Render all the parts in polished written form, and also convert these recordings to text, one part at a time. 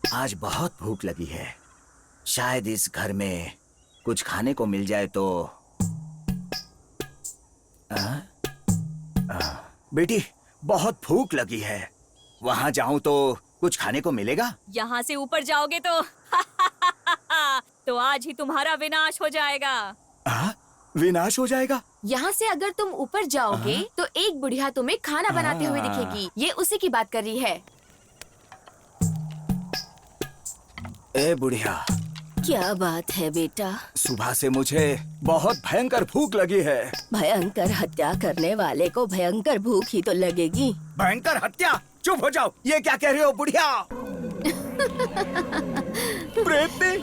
आज बहुत भूख लगी है। शायद इस घर में कुछ खाने को मिल जाए तो। बेटी, बहुत भूख लगी है। वहाँ जाऊँ तो कुछ खाने को मिलेगा? यहाँ से ऊपर जाओगे तो तो आज ही तुम्हारा विनाश हो जाएगा। विनाश हो जाएगा? यहाँ से अगर तुम ऊपर जाओगे तो एक बुढ़िया तुम्हें खाना बनाते हुए दिखेगी। ये उसी की बात कर रही है। ए बुढ़िया, क्या बात है बेटा? सुबह से मुझे बहुत भयंकर भूख लगी है। भयंकर हत्या करने वाले को भयंकर भूख ही तो लगेगी। भयंकर हत्या? चुप हो जाओ, ये क्या कह रहे हो बुढ़िया? प्रेतनी,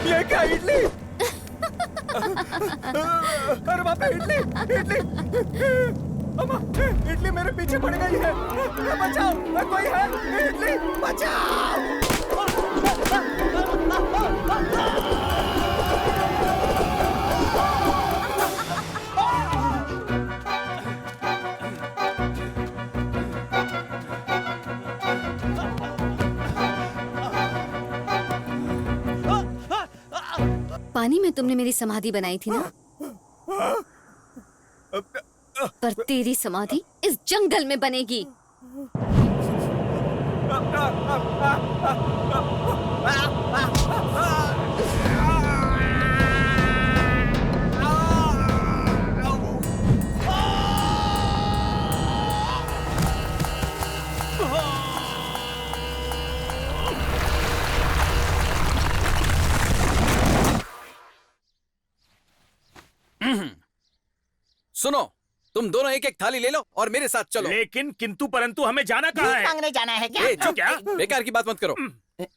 ये क्या इडली? अरे बाप रे, इडली इडली अम्मा, इडली मेरे पीछे पड़ गई है। बचाओ, कोई है? इडली बचाओ। पानी में तुमने मेरी समाधि बनाई थी ना? पर तेरी समाधि इस जंगल में बनेगी। सुनो, तुम दोनों एक एक थाली ले लो और मेरे साथ चलो। लेकिन किंतु परंतु हमें जाना कहाँ है? मांगने जाना है क्या? ए, चुप, क्या? बेकार की बात मत करो।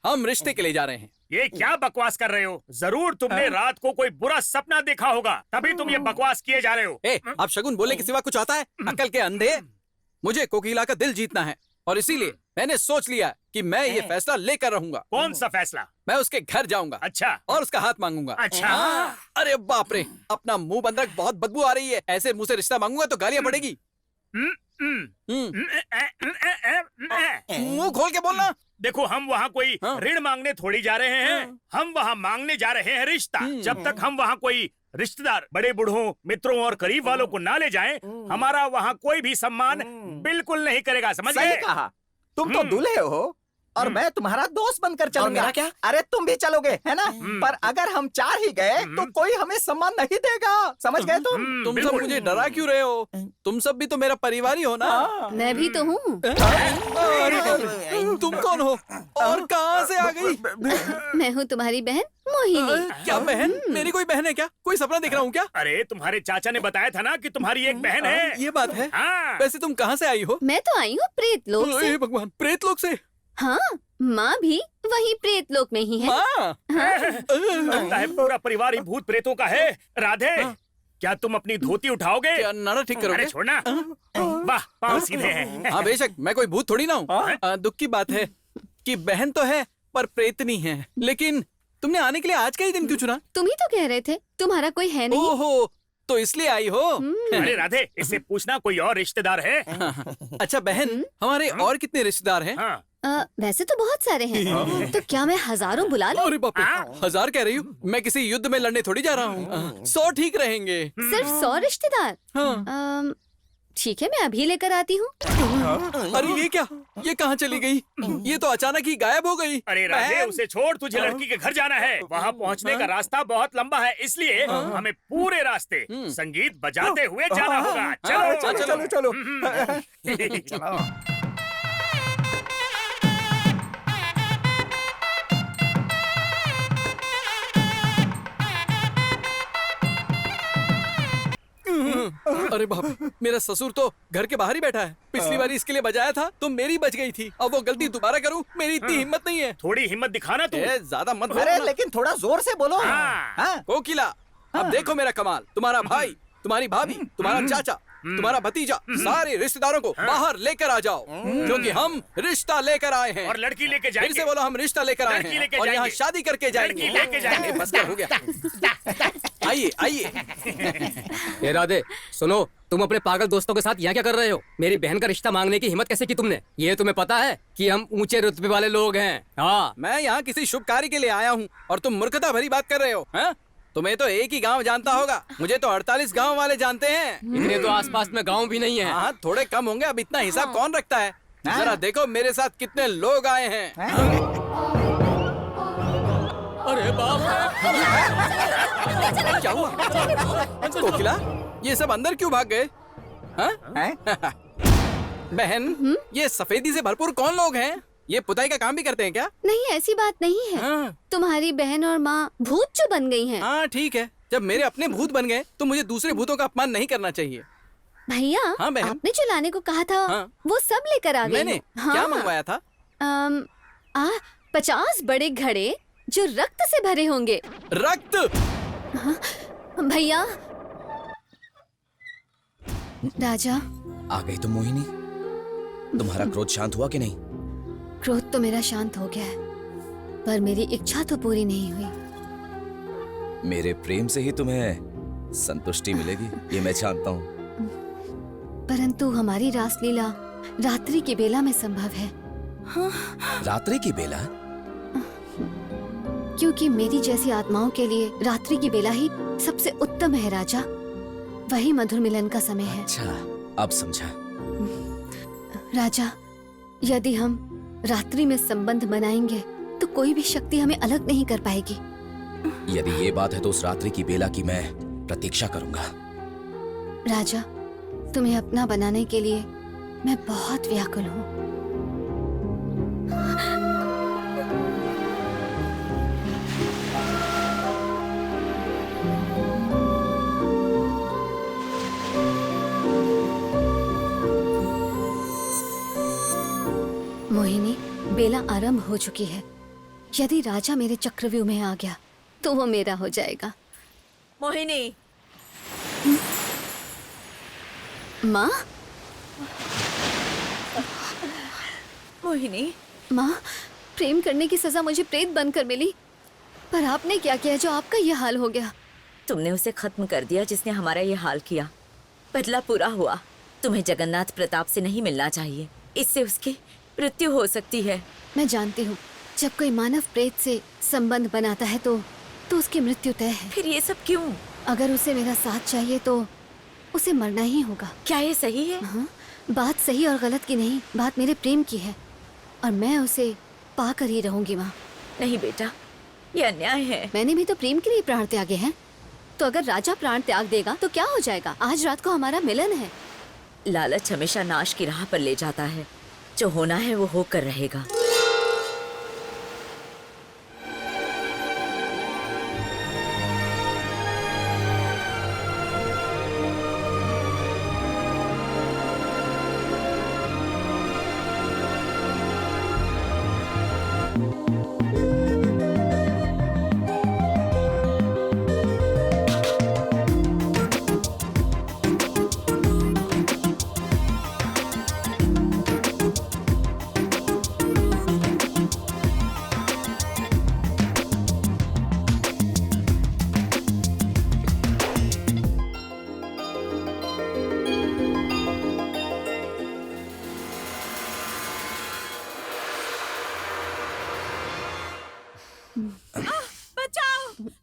हम रिश्ते के लिए जा रहे हैं। ये क्या बकवास कर रहे हो? जरूर तुमने रात को कोई बुरा सपना देखा होगा, तभी तुम ये बकवास किए जा रहे हो। आप शगुन बोलने के सिवा कुछ आता है? अक्ल के अंधे। मुझे कोकिला का दिल जीतना है और इसीलिए मैंने सोच लिया कि मैं ये फैसला लेकर रहूंगा। कौन सा फैसला? मैं उसके घर जाऊंगा। अच्छा। और उसका हाथ मांगूंगा। अच्छा। अरे बाप रे, अपना मुंह बंद रख, बहुत बदबू आ रही है। ऐसे मुंह से रिश्ता मांगूंगा तो गालियां पड़ेगी। मुंह खोल के बोलना। देखो, हम वहाँ कोई ऋण मांगने थोड़ी जा रहे हैं। हम वहाँ मांगने जा रहे हैं रिश्ता। जब तक हम वहाँ कोई रिश्तेदार, बड़े बूढ़ों, मित्रों और करीब वालों को ना ले जाएं, हमारा वहाँ कोई भी सम्मान बिल्कुल नहीं करेगा। समझ गए? सही कहा। तुम तो दूल्हे हो और मैं तुम्हारा दोस्त बनकर चलूंगा। मेरा क्या? अरे तुम भी चलोगे, है ना? पर अगर हम चार ही गए तो कोई हमें सम्मान नहीं देगा। समझ गए तुम? तुम सब मुझे डरा क्यों रहे हो? तुम सब भी तो मेरा परिवार ही हो ना। मैं भी तो हूँ। तुम कौन हो और कहाँ से आ गई? मैं हूँ तुम्हारी बहन मोहिनी। क्या बहन? मेरी कोई बहन है क्या? कोई सपना देख रहा हूँ क्या? अरे तुम्हारे चाचा ने बताया था ना कि तुम्हारी एक बहन है। ये बात है। हाँ। वैसे तुम कहाँ से आई हो? मैं तो आई हूँ प्रेत लोक से। भगवान, प्रेत लोक से? हाँ, माँ भी वही प्रेत लोक में ही है। लगता है पूरा परिवार ही भूत प्रेतों का है। राधे, क्या तुम अपनी धोती उठाओगे? क्या नारा ठीक करोगे? अरे छोड़ना। वाह, पाँव सीधे हैं। हाँ बेशक, मैं कोई भूत थोड़ी ना हूँ। दुख की बात है कि बहन तो है पर प्रेतनी है। लेकिन तुमने आने के लिए आज का ही दिन क्यों चुना? तुम ही तो कह रहे थे तुम्हारा कोई है नहीं। ओहो, तो इसलिए आई हो? अरे राधे, इससे पूछना कोई और रिश्तेदार है? अच्छा बहन, हमारे और कितने रिश्तेदार हैं? वैसे तो बहुत सारे हैं। तो क्या मैं हजारों बुला लूं? अरे बाप रे, 1000 कह रही हूँ? मैं किसी युद्ध में लड़ने थोड़ी जा रहा हूँ। 100 ठीक रहेंगे। सिर्फ 100 रिश्तेदार? ठीक है, मैं अभी लेकर आती हूँ। अरे ये क्या? ये कहाँ चली गई? ये तो अचानक ही गायब हो गई। अरे राधे, उसे छोड़, तुझे लड़की के घर जाना है। वहाँ पहुँचने का रास्ता बहुत लंबा है, इसलिए हमें पूरे रास्ते संगीत बजाते हुए जाना होगा। चलो चलो चलो। अरे बाप रे, मेरा ससुर तो घर के बाहर ही बैठा है। पिछली बार इसके लिए बजाया था तो मेरी बच गई थी। अब वो गलती दोबारा करूं? मेरी इतनी हिम्मत नहीं है। थोड़ी हिम्मत दिखाना तू। ज्यादा मत बोलो। अरे लेकिन थोड़ा जोर से बोलो। कोकिला, अब देखो मेरा कमाल। तुम्हारा भाई, तुम्हारी भाभी, तुम्हारा चाचा, तुम्हारा भतीजा, सारे रिश्तेदारों को बाहर लेकर आ जाओ, क्योंकि हम रिश्ता लेकर आए हैं। और लड़की लेके जाएंगे। फिर से बोलो, हम रिश्ता लेकर आए हैं और यहाँ शादी करके जाएंगे। लेके जाएंगे। बस कर, हो गया। आइए आइए। राधे सुनो, तुम अपने पागल दोस्तों के साथ यहाँ क्या कर रहे हो? मेरी बहन का रिश्ता मांगने की हिम्मत कैसे की तुमने? ये तुम्हें पता है कि हम ऊंचे रुतबे वाले लोग हैं। हाँ, मैं यहाँ किसी शुभ कार्य के लिए आया हूँ और तुम मूर्खता भरी बात कर रहे हो, हैं? तुम्हें तो एक ही गांव जानता होगा, मुझे तो 48 गांव वाले जानते हैं। इतने तो आसपास में गांव भी नहीं है। हाँ, थोड़े कम होंगे। अब इतना हिसाब कौन रखता है? जरा देखो मेरे साथ कितने लोग आए हैं। अरे बाप रे! क्या हुआ? कोकिला, ये सब अंदर क्यों भाग गए? हाँ? बहन, ये सफेदी से भरपूर कौन लोग हैं? ये पुताई का काम भी करते हैं क्या? नहीं, ऐसी बात नहीं है। हाँ। तुम्हारी बहन और माँ भूत जो बन गई हैं। हाँ ठीक है, जब मेरे अपने भूत बन गए तो मुझे दूसरे भूतों का अपमान नहीं करना चाहिए। भैया, हाँ, बहन। आपने जो लाने को कहा था हाँ। वो सब लेकर आ गए। मैंने क्या मंगवाया था? 50 बड़े घड़े जो रक्त से भरे होंगे। रक्त? भैया। राजा, आ गई तुम मोहिनी। तुम्हारा क्रोध शांत हुआ कि नहीं? क्रोध तो मेरा शांत हो गया है, पर मेरी इच्छा तो पूरी नहीं हुई। मेरे प्रेम से ही तुम्हें संतुष्टि मिलेगी, ये मैं जानता हूँ। परंतु हमारी रासलीला रात्रि की बेला में संभव है। रात्रि की बेला? क्योंकि मेरी जैसी आत्माओं के लिए रात्रि की बेला ही सबसे उत्तम है राजा। वही मधुर मिलन का समय है। अच्छा, अब समझा। राजा, यदि हम रात्रि में संबंध बनाएंगे तो कोई भी शक्ति हमें अलग नहीं कर पाएगी। यदि ये बात है तो उस रात्रि की बेला की मैं प्रतीक्षा करूंगा। राजा, तुम्हें अपना बनाने के लिए मैं बहुत व्याकुल हूँ। मोहिनी, बेला आरंभ हो चुकी है। यदि राजा मेरे चक्रव्यूह में आ गया तो वो मेरा हो जाएगा। मोहिनी, माँ? मोहिनी, माँ, प्रेम करने की सजा मुझे प्रेत बनकर मिली, पर आपने क्या किया जो आपका ये हाल हो गया? तुमने उसे खत्म कर दिया जिसने हमारा ये हाल किया। बदला पूरा हुआ। तुम्हें जगन्नाथ प्रताप से नहीं मिलना चाहिए, इससे उसकी मृत्यु हो सकती है। मैं जानती हूँ, जब कोई मानव प्रेत से संबंध बनाता है तो उसकी मृत्यु तय है। फिर ये सब क्यों? अगर उसे मेरा साथ चाहिए तो उसे मरना ही होगा। क्या ये सही है? हाँ, बात सही और गलत की नहीं, बात मेरे प्रेम की है और मैं उसे पाकर ही रहूंगी माँ। नहीं बेटा, ये अन्याय है। मैंने भी तो प्रेम के लिए प्राण त्यागे हैं, तो अगर राजा प्राण त्याग देगा तो क्या हो जाएगा? आज रात को हमारा मिलन है। लालच हमेशा नाश की राह पर ले जाता है। जो होना है वो होकर रहेगा।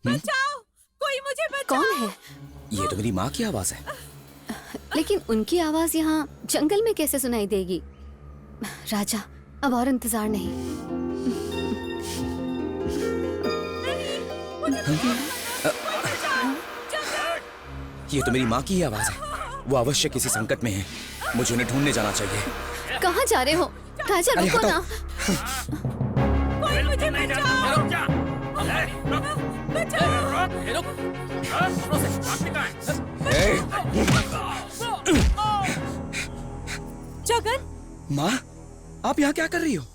बचाओ, कोई मुझे बचाओ। कौन है? ये तो मेरी माँ की आवाज है। लेकिन उनकी आवाज यहाँ जंगल में कैसे सुनाई देगी? राजा, अब और इंतजार नहीं। ये तो मेरी माँ की ही आवाज है। वो अवश्य किसी संकट में है। मुझे उन्हें ढूंढने जाना चाहिए। कहाँ जा रहे हो? राजा, अरे रुको हटाओ। ना। कोई मुझे बचाओ। जगन, माँ, आप यहाँ क्या कर रही हो?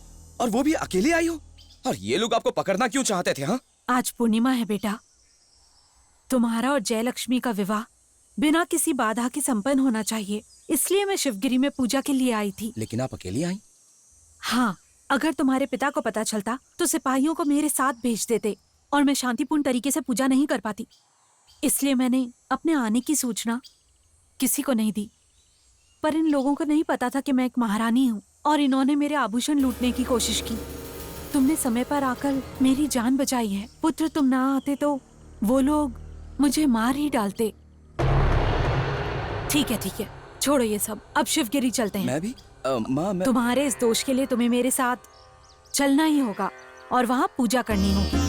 और वो भी अकेले आई हो? और ये लोग आपको पकड़ना क्यों चाहते थे? हाँ, आज पूर्णिमा है बेटा। तुम्हारा और जयलक्ष्मी का विवाह बिना किसी बाधा के संपन्न होना चाहिए, इसलिए मैं शिवगिरी में पूजा के लिए आई थी। लेकिन आप अकेली आई? हाँ, अगर तुम्हारे पिता को पता चलता तो सिपाहियों को मेरे साथ भेज देते और मैं शांतिपूर्ण तरीके से पूजा नहीं कर पाती। इसलिए मैंने अपने आने की सूचना किसी को नहीं दी, पर इन लोगों को नहीं पता था कि मैं एक महारानी हूँ और इन्होंने मेरे आभूषण लूटने की कोशिश की। तुमने समय पर आकर मेरी जान बचाई है। पुत्र, तुम ना आते तो वो लोग मुझे मार ही डालते। ठीक है, छोड़ो ये सब, अब शिवगिरी चलते हैं। मैं भी माँ, मैं तुम्हारे इस दोष के लिए तुम्हें मेरे साथ चलना ही होगा और वहाँ पूजा करनी होगी।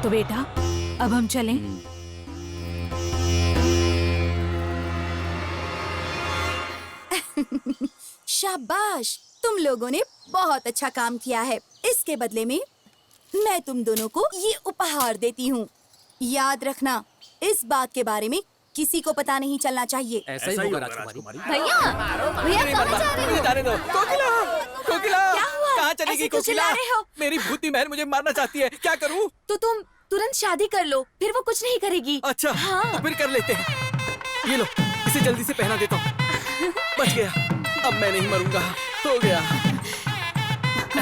तो बेटा, अब हम चलें। शाबाश, तुम लोगों ने बहुत अच्छा काम किया है। इसके बदले में मैं तुम दोनों को ये उपहार देती हूँ। याद रखना, इस बात के बारे में किसी को पता नहीं चलना चाहिए। ऐसा ही होगा राजकुमारी। भैया कहाँ जा रहे हो? जाने दो। कोकिला, कोकिला, क्या हुआ? कहाँ चलेगी ऐसे क्यों कोकिला? चिल्ला रहे हो? मेरी भूती बहन मुझे मारना चाहती है, क्या करूँ? तो तुम तुरंत शादी कर लो, फिर वो कुछ नहीं करेगी। अच्छा, तो फिर कर लेते हैं। ये लो, इसे जल्दी से पहना देता हूँ। बच गया, अब मैं नहीं मरूंगा। हो गया,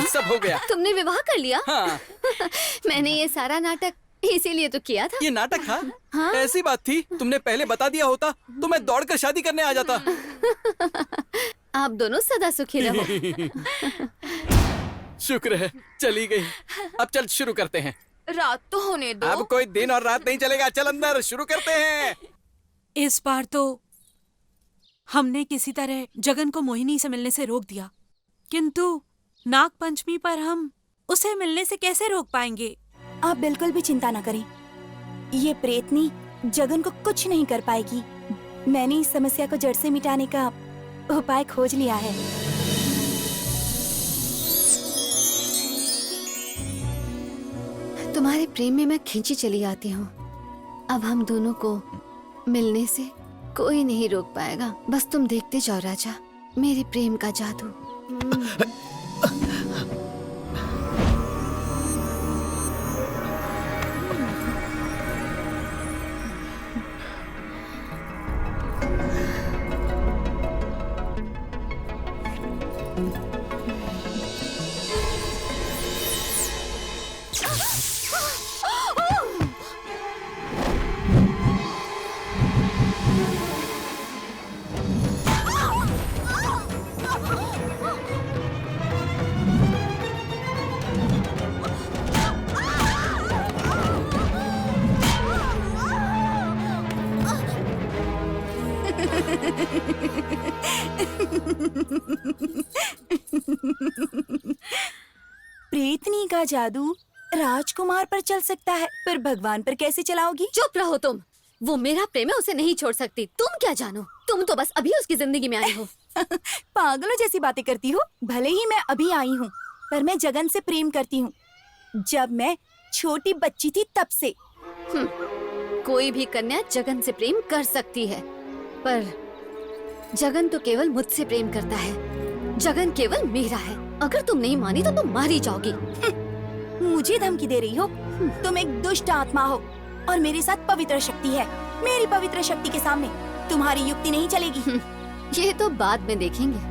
सब हो गया। तुमने विवाह कर लिया? हाँ। मैंने ये सारा नाटक इसीलिए तो किया था। ये नाटक था? हाँ। ऐसी बात थी, तुमने पहले बता दिया होता तो मैं दौड़कर शादी करने आ जाता। आप दोनों सदा सुखी रहो। शुक्र है, चली गई। अब चल शुरू करते हैं। रात तो होने दो। अब कोई दिन और रात नहीं चलेगा, चल अंदर शुरू करते हैं। इस बार तो हमने किसी तरह जगन को मोहिनी से मिलने से रोक दिया, किंतु नाग पंचमी पर हम उसे मिलने से कैसे रोक पाएंगे? आप बिल्कुल भी चिंता न करें, ये प्रेतनी जगन को कुछ नहीं कर पाएगी। मैंने इस समस्या को जड़ से मिटाने का उपाय खोज लिया है। तुम्हारे प्रेम में मैं खींची चली आती हूँ। अब हम दोनों को मिलने से कोई नहीं रोक पाएगा। बस तुम देखते जाओ राजा, मेरे प्रेम का जादू। प्रेतनी का जादू राजकुमार पर चल सकता है, पर भगवान पर कैसे चलाओगी? चुप रहो तुम। वो मेरा प्रेम है, उसे नहीं छोड़ सकती। तुम क्या जानो? तुम तो बस अभी उसकी जिंदगी में आई हो। पागलों जैसी बातें करती हो। भले ही मैं अभी आई हूँ, पर मैं जगन से प्रेम करती हूँ। जब मैं छोटी बच्ची थी तब से। कोई भी कन्या जगन से प्रेम कर सकती है, पर जगन तो केवल मुझसे प्रेम करता है। जगन केवल मेरा है। अगर तुम नहीं मानी तो तुम मारी जाओगी। मुझे धमकी दे रही हो? तुम एक दुष्ट आत्मा हो और मेरे साथ पवित्र शक्ति है। मेरी पवित्र शक्ति के सामने तुम्हारी युक्ति नहीं चलेगी। ये तो बाद में देखेंगे।